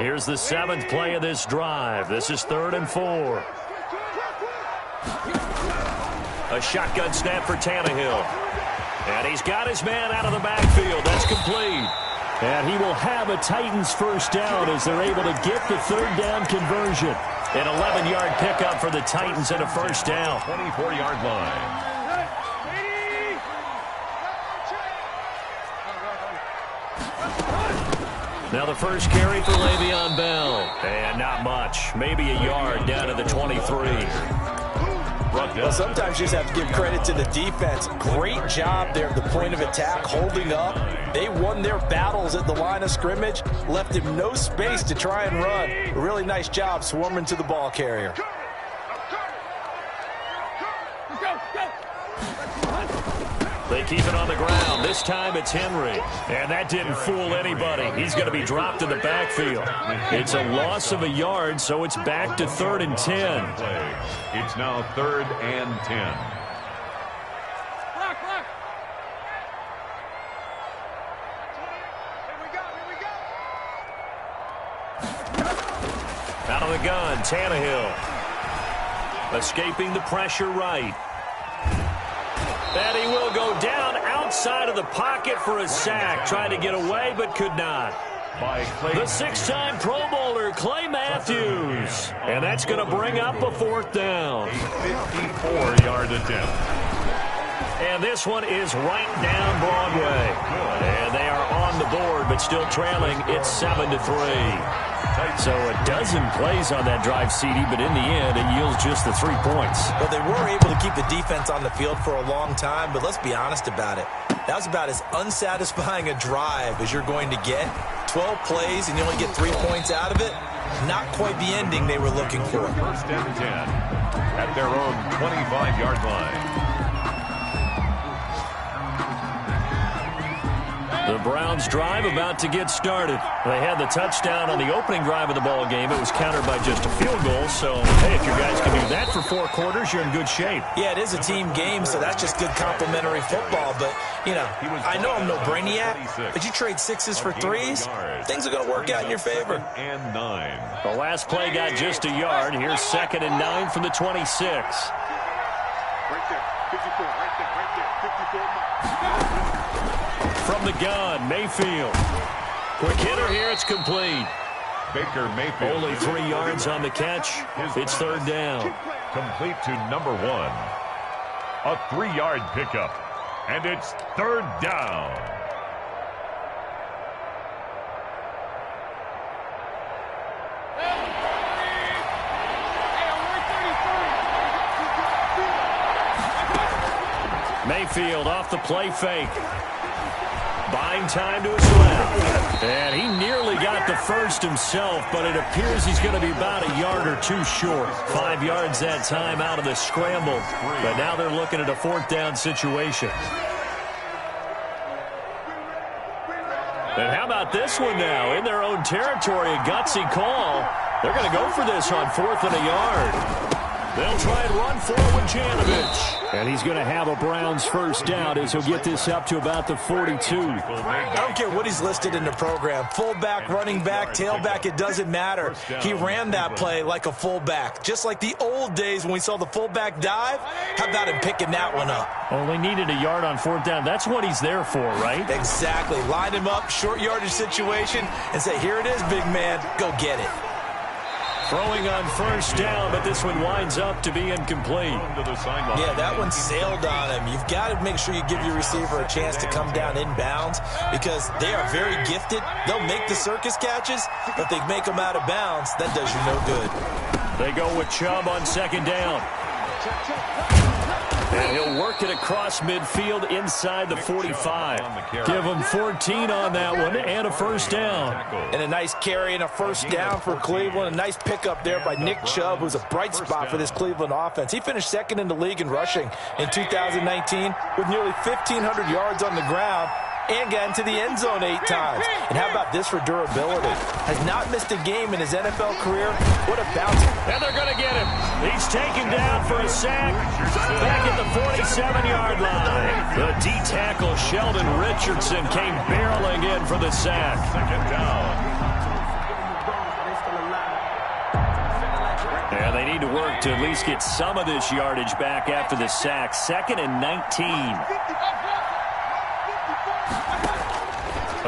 Here's the 7th play of this drive. This is 3rd and 4. A shotgun snap for Tannehill. And he's got his man out of the backfield. That's complete. And he will have a Titans first down as they're able to get the 3rd down conversion. An 11-yard pickup for the Titans and a first down. 24-yard line. Now the first carry for Le'Veon Bell. And not much. Maybe a yard down to the 23. Well, sometimes you just have to give credit to the defense. Great job there at the point of attack, holding up. They won their battles at the line of scrimmage, left him no space to try and run. A really nice job swarming to the ball carrier. They keep it on the ground. This time it's Henry. And that didn't fool anybody. He's going to be dropped in the backfield. It's a loss of a yard, so it's back to 3rd and 10. It's now 3rd and 10. Out of the gun, Tannehill. Escaping the pressure right. And he will go down outside of the pocket for a sack. Trying to get away, but could not. The 6-time Pro Bowler, Clay Matthews. And that's going to bring up a 4th down. A 54-yard attempt. And this one is right down Broadway. And they are on the board, but still trailing. It's 7-3. So a dozen plays on that drive, CD, but in the end, it yields just the 3 points. Well, they were able to keep the defense on the field for a long time, but let's be honest about it. That was about as unsatisfying a drive as you're going to get. 12 plays, and you only get 3 points out of it. Not quite the ending they were looking for. 1st and 10 at their own 25-yard line. The Browns drive about to get started. They had the touchdown on the opening drive of the ball game. It was countered by just a field goal. So, hey, if your guys can do that for 4 quarters, you're in good shape. Yeah, it is a team game, so that's just good complimentary football. But, you know, I know I'm no brainiac, but you trade 6s for 3s, things are going to work out in your favor. And 9. The last play got just a yard. Here's 2nd and 9 from the 26. Right there, 54, right there, 54. From the gun, Mayfield. Quick hitter here, it's complete. Baker Mayfield. Only 3 yards on the catch. It's 3rd down. Complete to number 1. A 3-yard pickup. And it's 3rd down. Mayfield off the play fake. Buying time to his left. And he nearly got the first himself, but it appears he's going to be about a yard or 2 short. 5 yards that time out of the scramble. But now they're looking at a 4th down situation. And how about this one now? In their own territory, a gutsy call. They're going to go for this on 4th and a yard. They'll try and run forward Janovich. And he's going to have a Browns first down as he'll get this up to about the 42. I don't care what he's listed in the program. Fullback, running back, tailback, it doesn't matter. He ran that play like a fullback. Just like the old days when we saw the fullback dive. How about him picking that one up? Only needed a yard on 4th down. That's what he's there for, right? Exactly. Line him up, short yardage situation, and say, here it is, big man. Go get it. Throwing on 1st down, but this one winds up to be incomplete. Yeah, that one sailed on him. You've got to make sure you give your receiver a chance to come down inbounds because they are very gifted. They'll make the circus catches, but they make them out of bounds. That does you no good. They go with Chubb on 2nd down. And he'll work it across midfield inside the 45. Give him 14 on that one and a first down. And a nice carry and a first down for Cleveland. A nice pickup there by Nick Chubb, who's a bright spot for this Cleveland offense. He finished 2nd in the league in rushing in 2019 with nearly 1,500 yards on the ground and got into the end zone 8 times. And how about this for durability? Has not missed a game in his NFL career. What a bounce. And they're going to get him. He's taken down for a sack back at the 47-yard line. The D-tackle Sheldon Richardson came barreling in for the sack. 2nd down. they need to work to at least get some of this yardage back after the sack. 2nd and 19.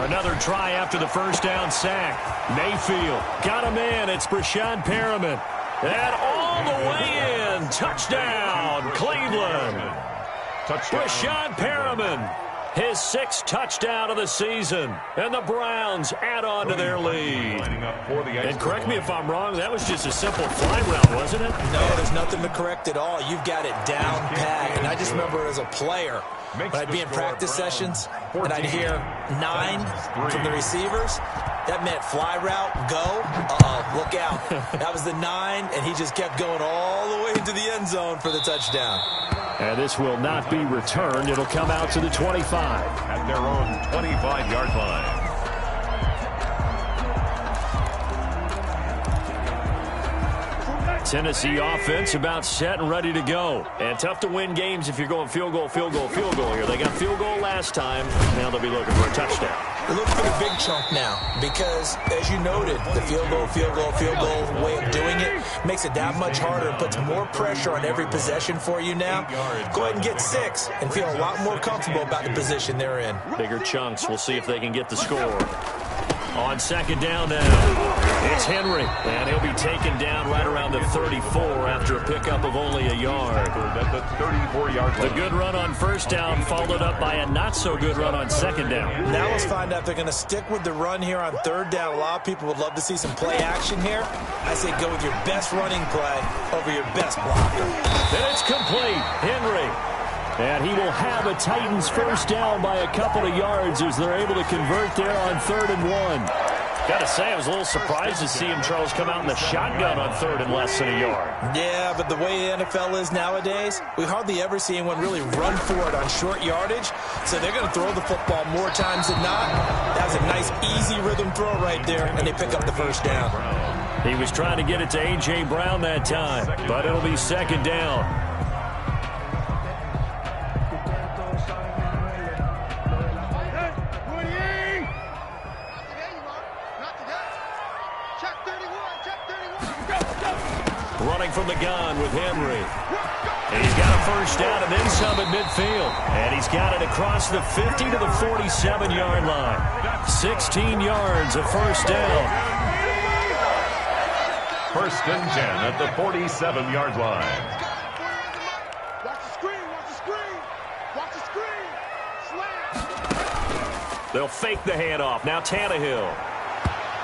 Another try after the first down sack. Mayfield got him in. It's Brashad Perriman. And all the way in. Touchdown, Cleveland. Brashad Perriman. His 6th touchdown of the season. And the Browns add on to their lead. And correct me if I'm wrong, that was just a simple fly route, wasn't it? No, there's nothing to correct at all. You've got it down pat. And I just remember as a player, when I'd be in practice sessions, and I'd hear 9 from the receivers, that meant fly route, go. Look out. That was the 9, and he just kept going all the way into the end zone for the touchdown. And this will not be returned. It'll come out to the 25. At their own 25-yard line. Tennessee offense about set and ready to go. And tough to win games if you're going field goal, field goal, field goal here. They got field goal last time. Now they'll be looking for a touchdown. They're looking for the big chunk now because, as you noted, the field goal way of doing it makes it that much harder and puts more pressure on every possession for you now. Go ahead and get 6 and feel a lot more comfortable about the position they're in. Bigger chunks. We'll see if they can get the score. On 2nd down now, it's Henry, and he'll be taken down right around the 34 after a pickup of only a yard. At the 34-yard line. The good run on 1st down followed up by a not-so-good run on 2nd down. Now let's find out if they're going to stick with the run here on 3rd down. A lot of people would love to see some play action here. I say go with your best running play over your best blocker. And it's complete. Henry. And he will have a Titans 1st down by a couple of yards as they're able to convert there on 3rd and 1. Got to say, I was a little surprised to see him, Charles, come out in the shotgun on 3rd and less than a yard. Yeah, but the way the NFL is nowadays, we hardly ever see anyone really run for it on short yardage. So they're going to throw the football more times than not. That was a nice, easy rhythm throw right there, and they pick up the 1st down. He was trying to get it to A.J. Brown that time, but it'll be 2nd down. Running from the gun with Henry. And he's got a 1st down and then some at midfield. And he's got it across the 50 to the 47-yard line. 16 yards of 1st down. 1st and 10 at the 47-yard line. Watch the screen, watch the screen. Watch the screen. Slam. They'll fake the handoff. Now Tannehill.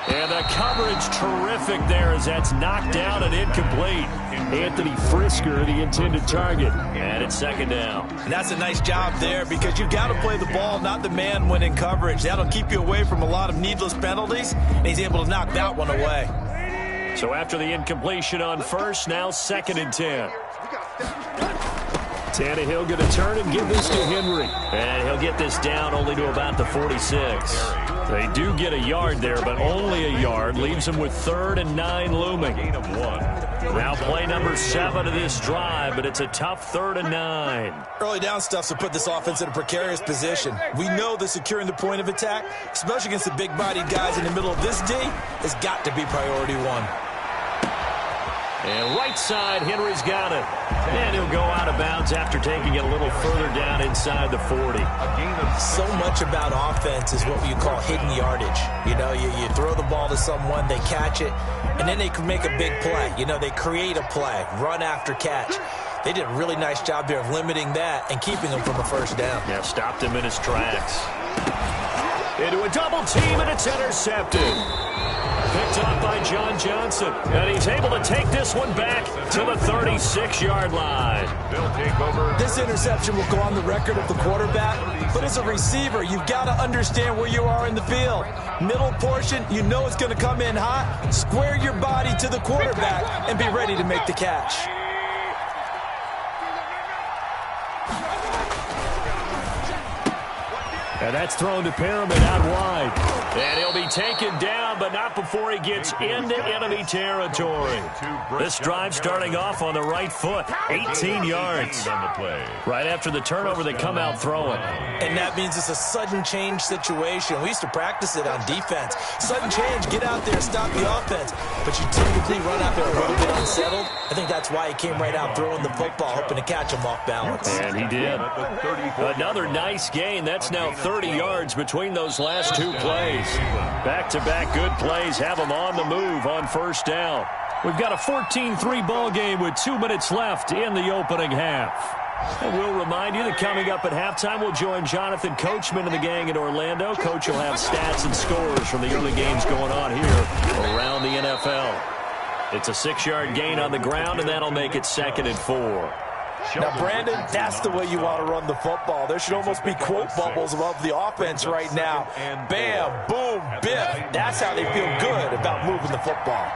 And the coverage terrific there as that's knocked down and incomplete. Anthony Frisker, the intended target. And it's 2nd down. And that's a nice job there because you've got to play the ball, not the man when in coverage. That'll keep you away from a lot of needless penalties, and he's able to knock that one away. So after the incompletion on 1st, now 2nd and 10. Tannehill going to turn and give this to Henry. And he'll get this down only to about the 46. They do get a yard there, but only a yard. Leaves them with 3rd and 9 looming. Now play number 7 of this drive, but it's a tough 3rd and 9. Early down stuff to put this offense in a precarious position. We know that securing the point of attack, especially against the big-bodied guys in the middle of this D, has got to be priority 1. And right side, Henry's got it. And he'll go out of bounds after taking it a little further down inside the 40. So much about offense is what you call hidden yardage. You know, you throw the ball to someone, they catch it, and then they can make a big play. You know, they create a play, run after catch. They did a really nice job there of limiting that and keeping him from a 1st down. Yeah, stopped him in his tracks. Into a double team, and it's intercepted. Picked up by John Johnson. And he's able to take this one back to the 36-yard line. They'll take over. This interception will go on the record of the quarterback. But as a receiver, you've got to understand where you are in the field. Middle portion, you know it's going to come in hot. Square your body to the quarterback and be ready to make the catch. And that's thrown to Perriman out wide. And he'll be taken down, but not before he gets into enemy territory. This drive starting off on the right foot, 18 yards. Right after the turnover, they come out throwing. And that means it's a sudden change situation. We used to practice it on defense. Sudden change, get out there, stop the offense. But you typically run out there a little bit unsettled. I think that's why he came right out throwing the football, hoping to catch him off balance. And he did. Another nice gain. That's now 30 yards between those last two plays. Back-to-back good plays have them on the move on first down. We've got a 14-3 ball game with 2 minutes left in the opening half. And we'll remind you that coming up at halftime, we'll join Jonathan Coachman and the gang in Orlando. Coach will have stats and scores from the early games going on here around the NFL. It's a 6-yard gain on the ground, and that'll make it 2nd and 4. Now, Brandon, that's the way you want to run the football. There should almost be quote bubbles above the offense right now. Bam, boom, biff. That's how they feel good about moving the football.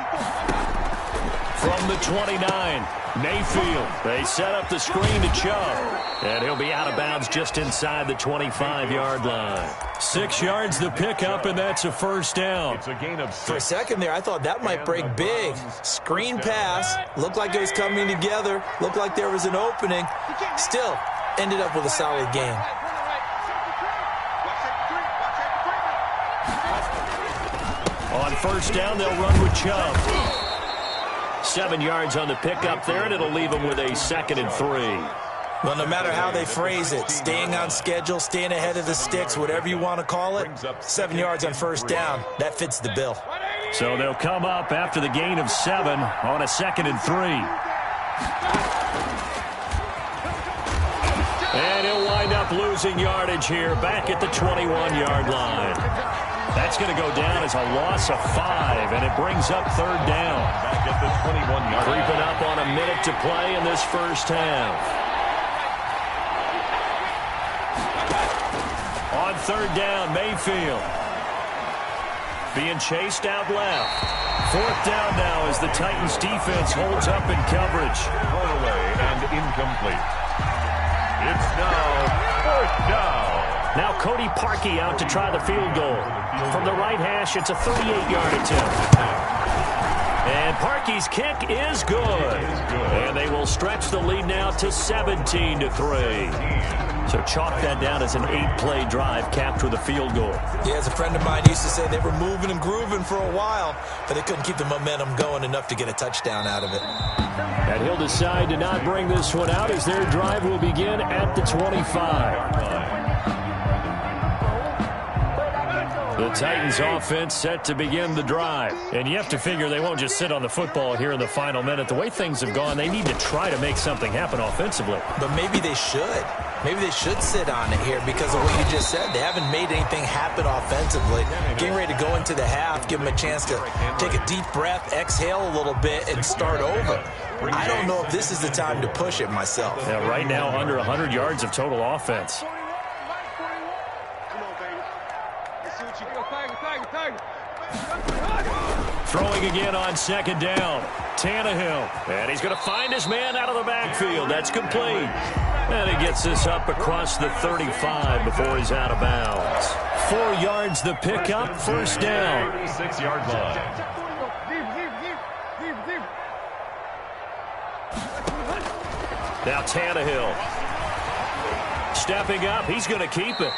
From the 29, Mayfield. They set up the screen to Chubb. And he'll be out of bounds just inside the 25-yard line. 6 yards the pickup, and that's a first down. It's a gain of 6. For a second there, I thought that might break big. Screen pass. Looked like it was coming together. Looked like there was an opening. Still, ended up with a solid gain. On first down, they'll run with Chubb. 7 yards on the pickup there, and it'll leave them with a 2nd and 3. Well, no matter how they phrase it, staying on schedule, staying ahead of the sticks, whatever you want to call it, 7 yards on first down, that fits the bill. So they'll come up after the gain of 7 on a 2nd and 3. And he'll wind up losing yardage here back at the 21-yard line. That's going to go down as a loss of 5, and it brings up 3rd down. Back at the 21-yard line. Creeping up on a minute to play in this first half. On 3rd down, Mayfield. Being chased out left. 4th down now as the Titans defense holds up in coverage. Thrown away and incomplete. It's now 4th down. Now Cody Parkey out to try the field goal. From the right hash, it's a 38-yard attempt. And Parkey's kick is good. And they will stretch the lead now to 17-3. So chalk that down as an 8-play drive capped with a field goal. Yeah, as a friend of mine used to say, they were moving and grooving for a while, but they couldn't keep the momentum going enough to get a touchdown out of it. And he'll decide to not bring this one out as their drive will begin at the 25. The Titans offense set to begin the drive. And you have to figure they won't just sit on the football here in the final minute. The way things have gone, they need to try to make something happen offensively. But maybe they should. Maybe they should sit on it here because of what you just said. They haven't made anything happen offensively. Getting ready to go into the half, give them a chance to take a deep breath, exhale a little bit, and start over. I don't know if this is the time to push it myself. Yeah, right now, under 100 yards of total offense. Throwing again on 2nd down. Tannehill. And he's going to find his man out of the backfield. That's complete. And he gets this up across the 35 before he's out of bounds. 4 yards the pickup, first down. 36-yard line. Now Tannehill. Stepping up, he's going to keep it.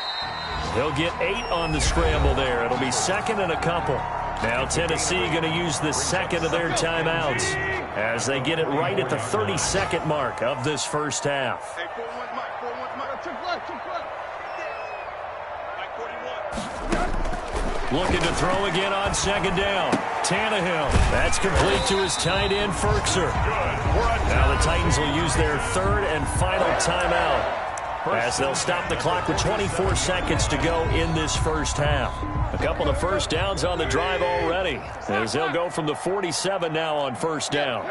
He'll get 8 on the scramble there. It'll be 2nd and a couple. Now Tennessee going to use the 2nd of their timeouts as they get it right at the 32nd mark of this first half. Looking to throw again on 2nd down. Tannehill. That's complete to his tight end, Ferkser. Now the Titans will use their 3rd and final timeout as they'll stop the clock with 24 seconds to go in this first half. A couple of first downs on the drive already as they'll go from the 47 now on first down.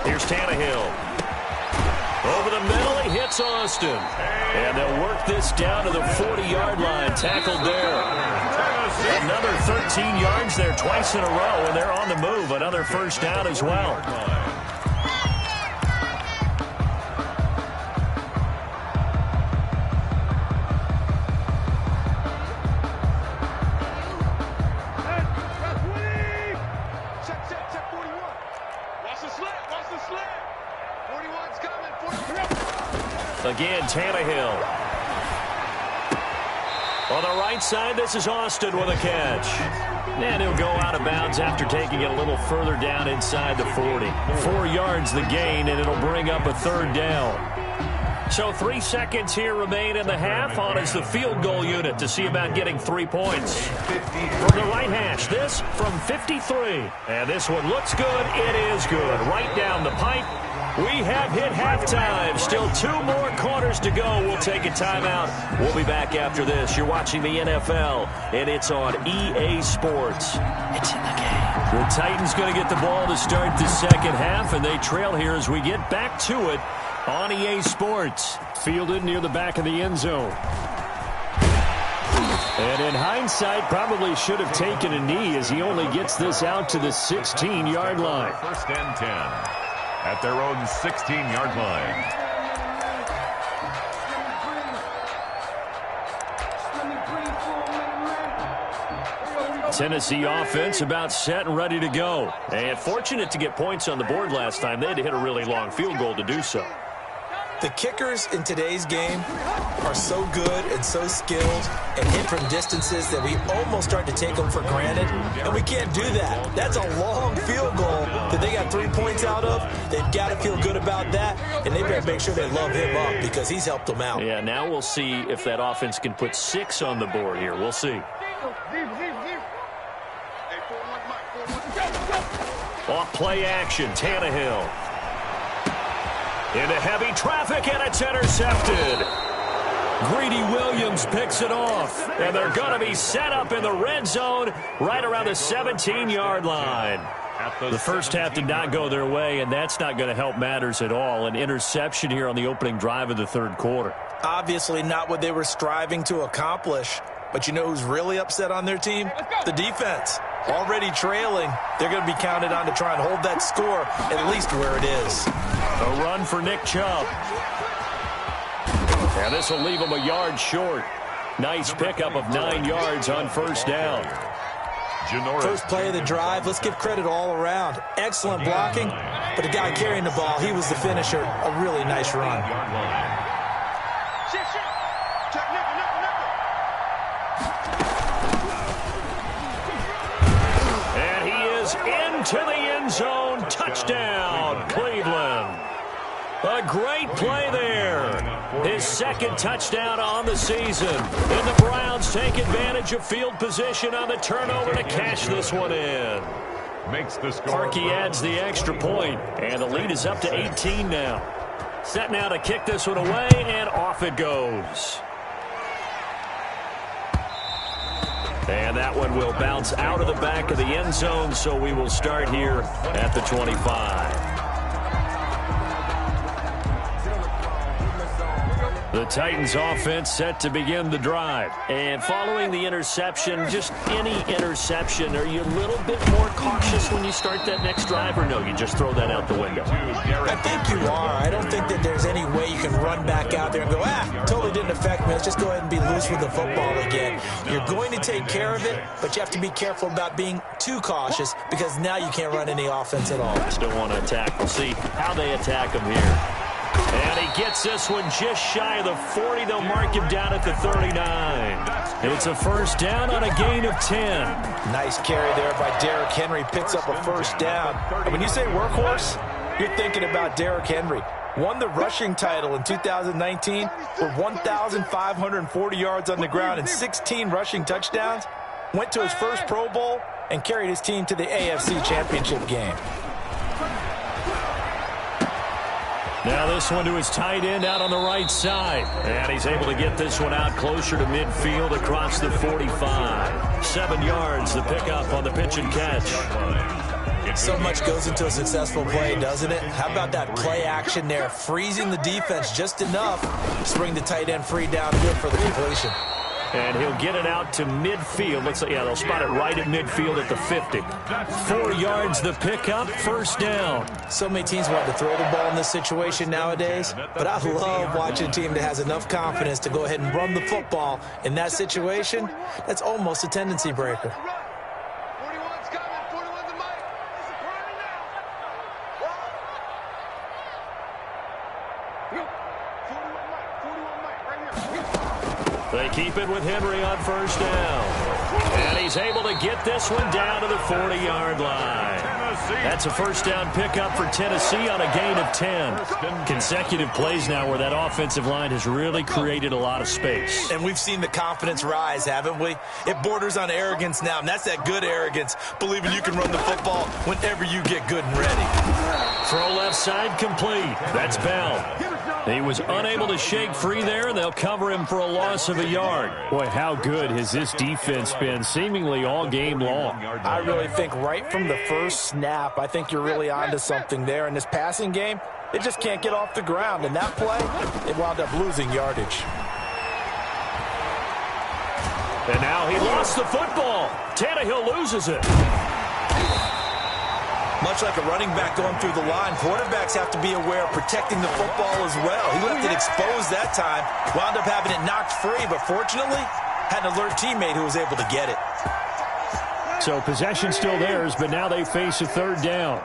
Here's Tannehill. Over the middle, he hits Austin. And they'll work this down to the 40-yard line. Tackled there. Another 13 yards there twice in a row, and they're on the move. Another first down as well. Again, Tannehill. On the right side, this is Austin with a catch. And he'll go out of bounds after taking it a little further down inside the 40. 4 yards the gain, and it'll bring up a third down. So 3 seconds here remain in the half. On is the field goal unit to see about getting 3 points. From the right hash, this from 53. And this one looks good. It is good. Right down the pipe. We have hit halftime. Still 2 more quarters to go. We'll take a timeout. We'll be back after this. You're watching the NFL, and it's on EA Sports. It's in the game. The Titans going to get the ball to start the second half, and they trail here as we get back to it on EA Sports. Fielded near the back of the end zone. And in hindsight, probably should have taken a knee as he only gets this out to the 16-yard line. First and 10 at their own 16-yard line. Tennessee offense about set and ready to go. And fortunate to get points on the board last time. They had to hit a really long field goal to do so. The kickers in today's game are so good and so skilled and hit from distances that we almost start to take them for granted, and we can't do that. That's a long field goal that they got 3 points out of. They've got to feel good about that, and they better make sure they love him up because he's helped them out. Yeah, now we'll see if that offense can put 6 on the board here. We'll see. Off play action, Tannehill. Into heavy traffic, and it's intercepted. Greedy Williams picks it off, and they're going to be set up in the red zone right around the 17-yard line. The first half did not go their way, and that's not going to help matters at all. An interception here on the opening drive of the third quarter. Obviously not what they were striving to accomplish. But you know who's really upset on their team? The defense. Already trailing. They're going to be counted on to try and hold that score at least where it is. A run for Nick Chubb. And this will leave him a yard short. Nice pickup of 9 yards on first down. First play of the drive. Let's give credit all around. Excellent blocking. But the guy carrying the ball, he was the finisher. A really nice run. Into the end zone. Touchdown, Cleveland. A great play there. His second touchdown on the season. And the Browns take advantage of field position on the turnover to cash this one in. Makes the score. Parkey adds the extra point, and the lead is up to 18 now. Set now to kick this one away, and off it goes. And that one will bounce out of the back of the end zone, so we will start here at the 25. The Titans offense set to begin the drive. And following the interception, just any interception, are you a little bit more cautious when you start that next drive, or no, you just throw that out the window? I think you are. I don't think that there's any way you can run back out there and go, totally didn't affect me. Let's just go ahead and be loose with the football again. You're going to take care of it, but you have to be careful about being too cautious because now you can't run any offense at all. Still want to attack. We'll see how they attack him here. And he gets this one just shy of the 40. They'll mark him down at the 39. It's a first down on a gain of 10. Nice carry there by Derrick Henry. Picks up a first down. And when you say workhorse, you're thinking about Derrick Henry. Won the rushing title in 2019 with 1,540 yards on the ground and 16 rushing touchdowns. Went to his first Pro Bowl and carried his team to the AFC Championship game. Now this one to his tight end out on the right side. And he's able to get this one out closer to midfield across the 45. 7 yards, the pickup on the pitch and catch. So much goes into a successful play, doesn't it? How about that play action there? Freezing the defense just enough to bring the tight end free downfield for the completion. And he'll get it out to midfield. Looks like, yeah, they'll spot it right at midfield at the 50. 4 yards the pickup, first down. So many teams want to throw the ball in this situation nowadays, but I love watching a team that has enough confidence to go ahead and run the football. In that situation, that's almost a tendency breaker. They keep it with Henry on first down. And he's able to get this one down to the 40-yard line. That's a first down pickup for Tennessee on a gain of 10. Consecutive plays now where that offensive line has really created a lot of space. And we've seen the confidence rise, haven't we? It borders on arrogance now, and that's that good arrogance, believing you can run the football whenever you get good and ready. Throw left side complete. That's Bell. He was unable to shake free there, and they'll cover him for a loss of a yard. Boy, how good has this defense been seemingly all game long? I really think right from the first snap, I think you're really onto something there. In this passing game, they just can't get off the ground. And that play, it wound up losing yardage. And now he lost the football. Tannehill loses it. Much like a running back going through the line, quarterbacks have to be aware of protecting the football as well. He left it exposed that time, wound up having it knocked free, but fortunately, had an alert teammate who was able to get it. So possession still theirs, but now they face a third down.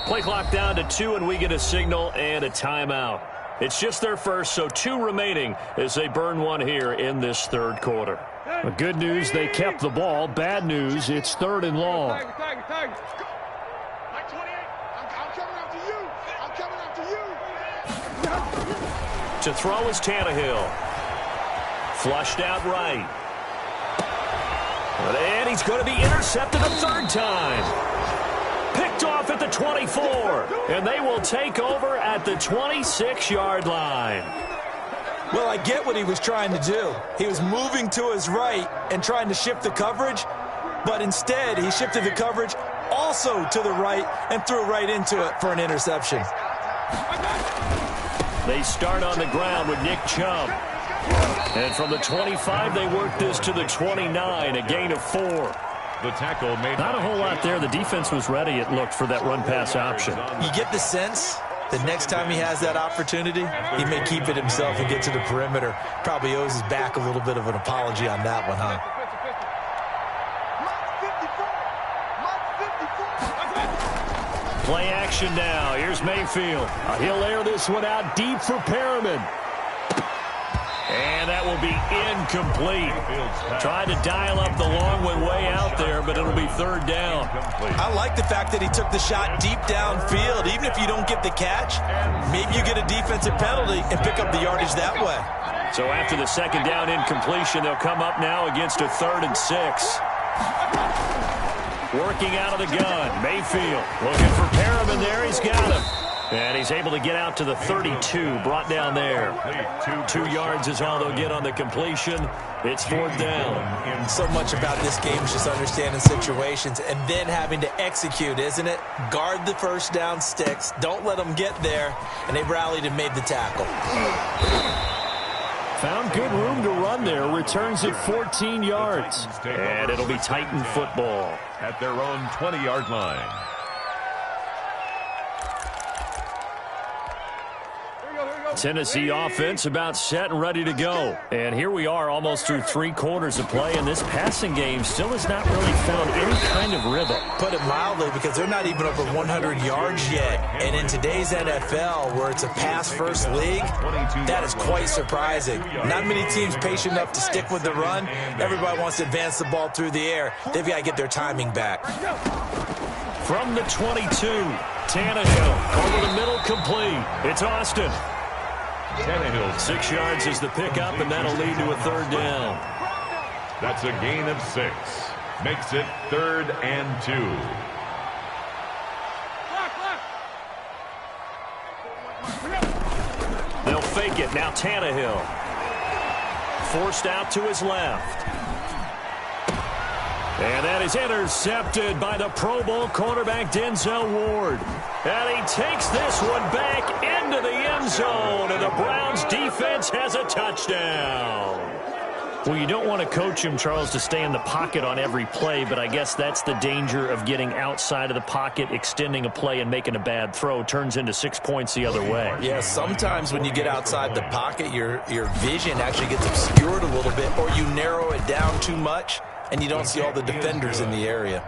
Play clock down to 2, and we get a signal and a timeout. It's just their first, so 2 remaining as they burn one here in this third quarter. Well, good news, they kept the ball. Bad news, it's 3rd and long. To throw is Tannehill. Flushed out right. And he's going to be intercepted a 3rd time. Picked off at the 24, and they will take over at the 26-yard line. Well, I get what he was trying to do. He was moving to his right and trying to shift the coverage, but instead he shifted the coverage also to the right and threw right into it for an interception. They start on the ground with Nick Chubb. And from the 25, they work this to the 29, a gain of 4. The tackle made not a whole lot there. The defense was ready, it looked, for that run-pass option. You get the sense that next time he has that opportunity, he may keep it himself and get to the perimeter. Probably owes his back a little bit of an apology on that one, huh? Play action now. Here's Mayfield. He'll air this one out deep for Perriman. And that will be incomplete. Trying to dial up the long one way out there, but it'll be 3rd down. I like the fact that he took the shot deep downfield. Even if you don't get the catch, maybe you get a defensive penalty and pick up the yardage that way. So after the 2nd down incompletion, they'll come up now against a 3rd and 6. Working out of the gun. Mayfield looking for Perriman there. He's got him. And he's able to get out to the 32, brought down there. 2 yards is all they'll get on the completion. It's 4th down. So much about this game is just understanding situations and then having to execute, isn't it? Guard the first down sticks. Don't let them get there. And they rallied and made the tackle. Found good room to run there. Returns at 14 yards. And it'll be Titan football at their own 20-yard line. Tennessee offense about set and ready to go. And here we are almost through 3 quarters of play, and this passing game still has not really found any kind of rhythm. Put it mildly, because they're not even over 100 yards yet. And in today's NFL, where it's a pass-first league, that is quite surprising. Not many teams patient enough to stick with the run. Everybody wants to advance the ball through the air. They've got to get their timing back. From the 22, Tannehill over the middle, complete. It's Austin. Tannehill. 6 yards is the pickup, and that'll lead to a 3rd down. That's a gain of 6. Makes it 3rd and 2. They'll fake it. Now Tannehill. Forced out to his left. And that is intercepted by the Pro Bowl cornerback Denzel Ward. And he takes this one back into the end zone, and the Browns defense has a touchdown. Well, you don't want to coach him, Charles, to stay in the pocket on every play, but I guess that's the danger of getting outside of the pocket, extending a play, and making a bad throw. Turns into 6 points the other way. Yeah, sometimes when you get outside the pocket, your vision actually gets obscured a little bit, or you narrow it down too much, and you don't see all the defenders in the area.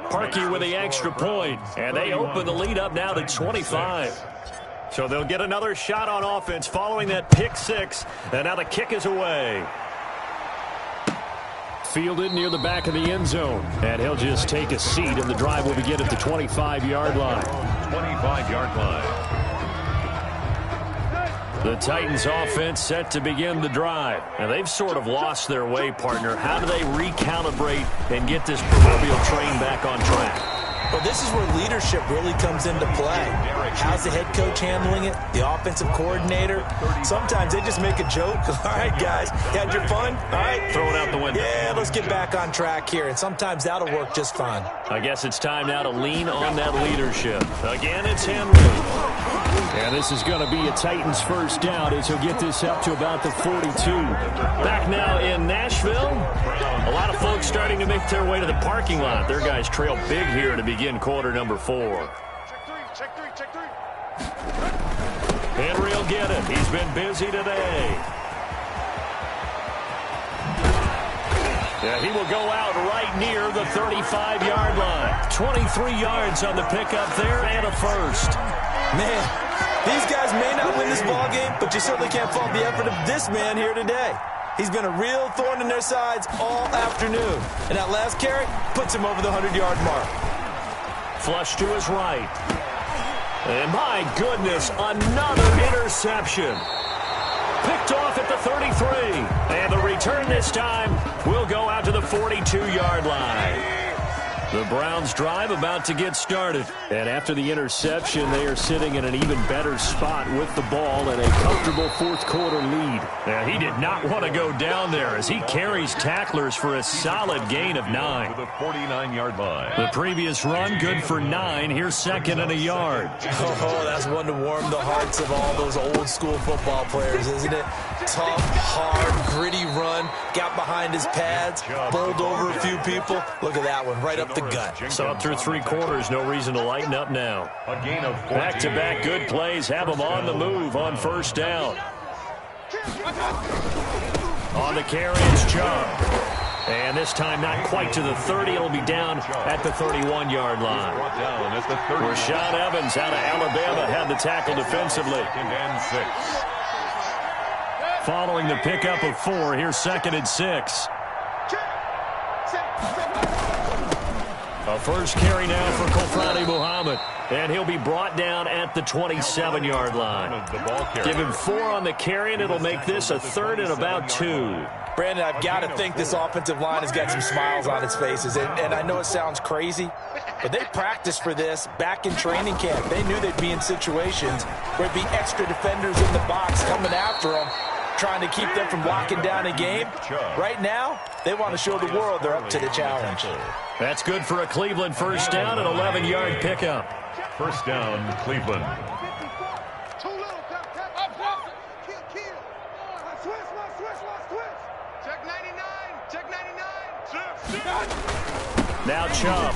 Parkey with the extra point, and they open the lead up now to 25. So they'll get another shot on offense following that pick six, and now the kick is away. Fielded near the back of the end zone, and he'll just take a seat, and the drive will begin at the 25-yard line. 25-yard line. The Titans offense set to begin the drive. Now they've sort of lost their way, partner. How do they recalibrate and get this proverbial train back on track? Well, this is where leadership really comes into play. How's the head coach handling it? The offensive coordinator? Sometimes they just make a joke. All right, guys, you had your fun? All right. Throw it out the window. Yeah, let's get back on track here. And sometimes that'll work just fine. I guess it's time now to lean on that leadership. Again, it's Henry. And this is going to be a Titans first down as he'll get this up to about the 42. Back now in Nashville. A lot of folks starting to make their way to the parking lot. Their guys trail big here to begin quarter number 4. Check three. Henry will get it. He's been busy today. Yeah, he will go out right near the 35-yard line. 23 yards on the pickup there and a first. Man, these guys may not win this ball game, but you certainly can't fault the effort of this man here today. He's been a real thorn in their sides all afternoon. And that last carry puts him over the 100-yard mark. Flush to his right. And my goodness, another interception. Picked off at the 33. And the return this time will go out to the 42-yard line. The Browns drive about to get started. And after the interception, they are sitting in an even better spot with the ball and a comfortable fourth-quarter lead. Now, he did not want to go down there as he carries tacklers for a solid gain of 9. To the 49-yard line. The previous run, good for 9. Here's second and a yard. Oh, that's one to warm the hearts of all those old-school football players, isn't it? Tough, hard, gritty run. Got behind his pads, bowled over a few people. Look at that one, right up the gut. Saw it through 3 quarters. No reason to lighten up now. A gain of 14. Back-to-back good plays have them on the move on first down. On the carry, it's Chubb. And this time not quite to the 30. It'll be down at the 31-yard line. Down at the 30. Rashad Evans out of Alabama had the tackle defensively. And 6. Following the pickup of 4, here's second and 6. A first carry now for Kofrani Muhammad. And he'll be brought down at the 27-yard line. Give him 4 on the carry, and it'll make this a third and about 2. Brandon, I've got to think this offensive line has got some smiles on its faces. And I know it sounds crazy, but they practiced for this back in training camp. They knew they'd be in situations where there'd be extra defenders in the box coming after them, trying to keep them from locking down a game. Right now, they want to show the world they're up to the challenge. That's good for a Cleveland first down, an 11-yard pickup. First down, Cleveland. Too little, kill. Switch. Check 99. Now Chubb.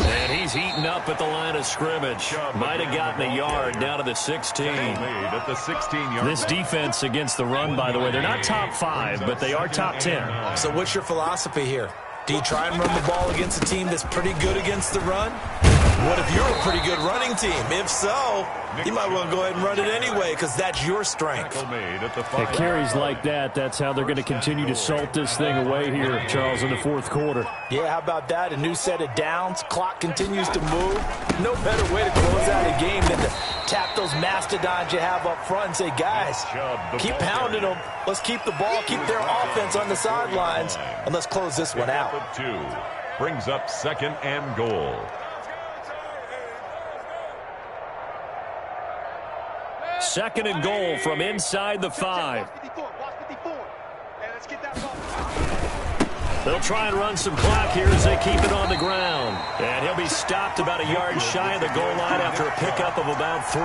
And he's heating up at the line of scrimmage. Might have gotten a yard down to the 16. At the 16-yard. This defense against the run, by the way, they're not top 5, but they are top 10. So what's your philosophy here? Do you try and run the ball against a team that's pretty good against the run? What if you're a pretty good running team? If so, you might want to go ahead and run it anyway because that's your strength. It carries like that. That's how they're going to continue to salt this thing away here, Charles, in the fourth quarter. Yeah, how about that? A new set of downs. Clock continues to move. No better way to close out a game than to tap those mastodons you have up front and say, guys, keep pounding them. Let's keep the ball, keep their offense on the sidelines, and let's close this one out. 2 brings up second and goal. Second and goal from inside the 5. They'll try and run some clock here as they keep it on the ground. And he'll be stopped about a yard shy of the goal line after a pickup of about 3.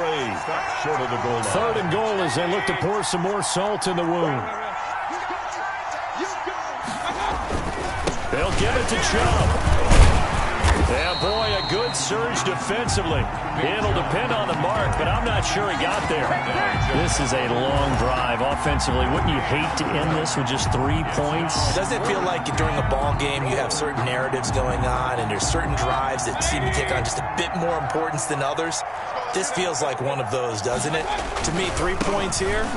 Short of the goal line. Third and goal as they look to pour some more salt in the wound. They'll give it to Chubb. Yeah, boy, a good surge defensively. It'll depend on the mark, but I'm not sure he got there. This is a long drive offensively. Wouldn't you hate to end this with just 3 points? Doesn't it feel like during a ball game you have certain narratives going on and there's certain drives that seem to take on just a bit more importance than others? This feels like one of those, doesn't it? To me, 3 points here.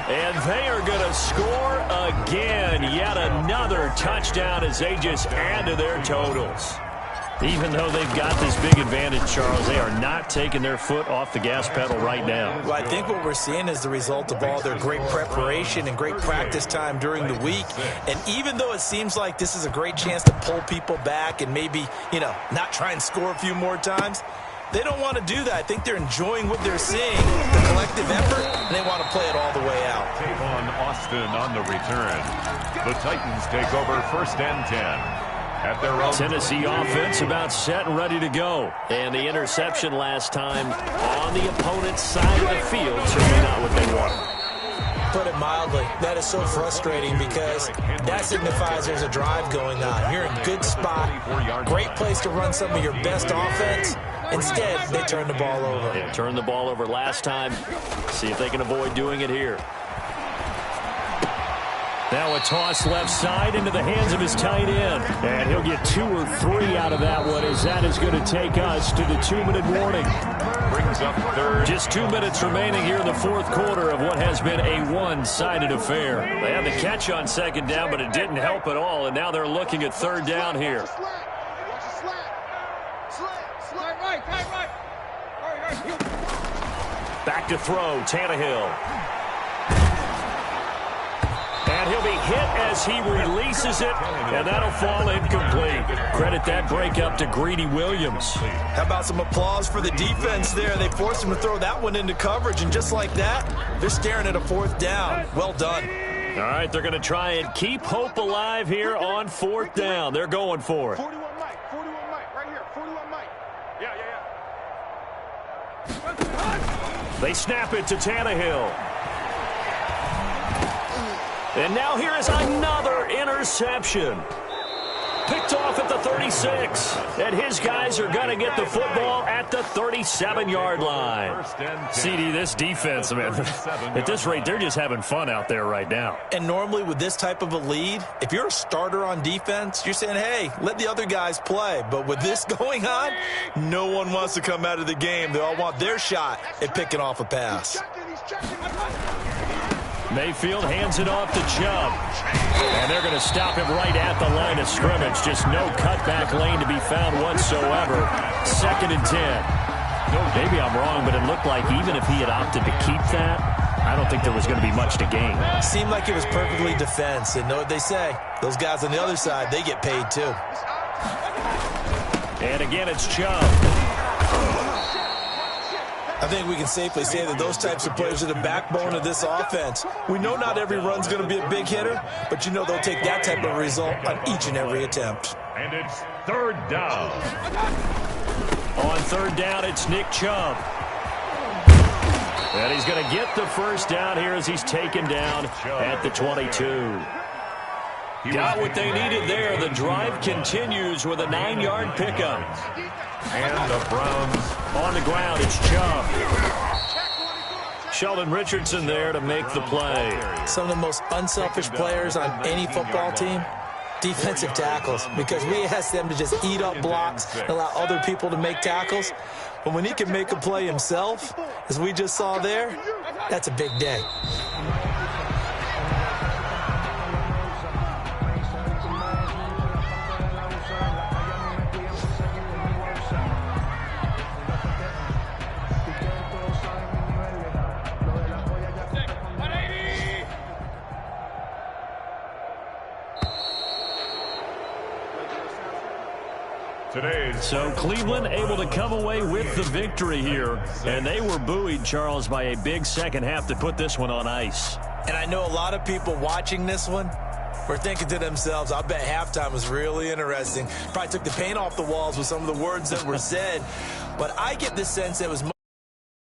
And they are going to score again. Yet another touchdown as they just add to their totals. Even though they've got this big advantage, Charles, they are not taking their foot off the gas pedal right now. Well, I think what we're seeing is the result of all their great preparation and great practice time during the week. And even though it seems like this is a great chance to pull people back and maybe, not try and score a few more times, they don't want to do that. I think they're enjoying what they're seeing, the collective effort, and they want to play it all the way out. Tavon Austin on the return. The Titans take over 1st and 10. At their own Tennessee offense about set and ready to go. And the interception last time on the opponent's side of the field, certainly not what they wanted. Put it mildly, that is so frustrating because that signifies there's a drive going on. You're in a good spot, great place to run some of your best offense. Instead, they turn the ball over. They turned the ball over last time. See if they can avoid doing it here. Now a toss left side into the hands of his tight end. And he'll get 2 or 3 out of that one as that is going to take us to the 2-minute warning. brings up 3rd. Just 2 minutes remaining here in the 4th quarter of what has been a one-sided affair. They had the catch on 2nd down, but it didn't help at all. And now they're looking at 3rd down here. Back to throw, Tannehill. And he'll be hit as he releases it, and that'll fall incomplete. Credit that breakup to Greedy Williams. How about some applause for the defense there? They forced him to throw that one into coverage, and just like that, they're staring at a 4th down. Well done. All right, they're going to try and keep hope alive here on 4th down. They're going for it. 41 Mike, right here, 41 Mike. Yeah. They snap it to Tannehill. And now here is another interception. Picked off at the 36. And his guys are going to get the football at the 37-yard line. CD, this defense, man, at this rate, they're just having fun out there right now. And normally with this type of a lead, if you're a starter on defense, you're saying, hey, let the other guys play. But with this going on, no one wants to come out of the game. They all want their shot at picking off a pass. Mayfield hands it off to Chubb. And they're going to stop him right at the line of scrimmage. Just no cutback lane to be found whatsoever. 2nd and 10. Maybe I'm wrong, but it looked like even if he had opted to keep that, I don't think there was going to be much to gain. Seemed like it was perfectly defense. And know what they say? Those guys on the other side, they get paid too. And again, it's Chubb. I think we can safely say that those types of players are the backbone of this offense. We know not every run's going to be a big hitter, but you know they'll take that type of result on each and every attempt. And it's 3rd down. On 3rd down, it's Nick Chubb. And he's going to get the 1st down here as he's taken down at the 22. Got what they needed there. The drive continues with a 9-yard pickup. And the Browns on the ground, it's Chubb. Sheldon Richardson there to make the play. Some of the most unselfish players on any football team, defensive tackles, because we ask them to just eat up blocks and allow other people to make tackles. But when he can make a play himself, as we just saw there, that's a big day. So Cleveland able to come away with the victory here. And they were buoyed, Charles, by a big second half to put this one on ice. And I know a lot of people watching this one were thinking to themselves, I bet halftime was really interesting. Probably took the paint off the walls with some of the words that were said. But I get the sense that it was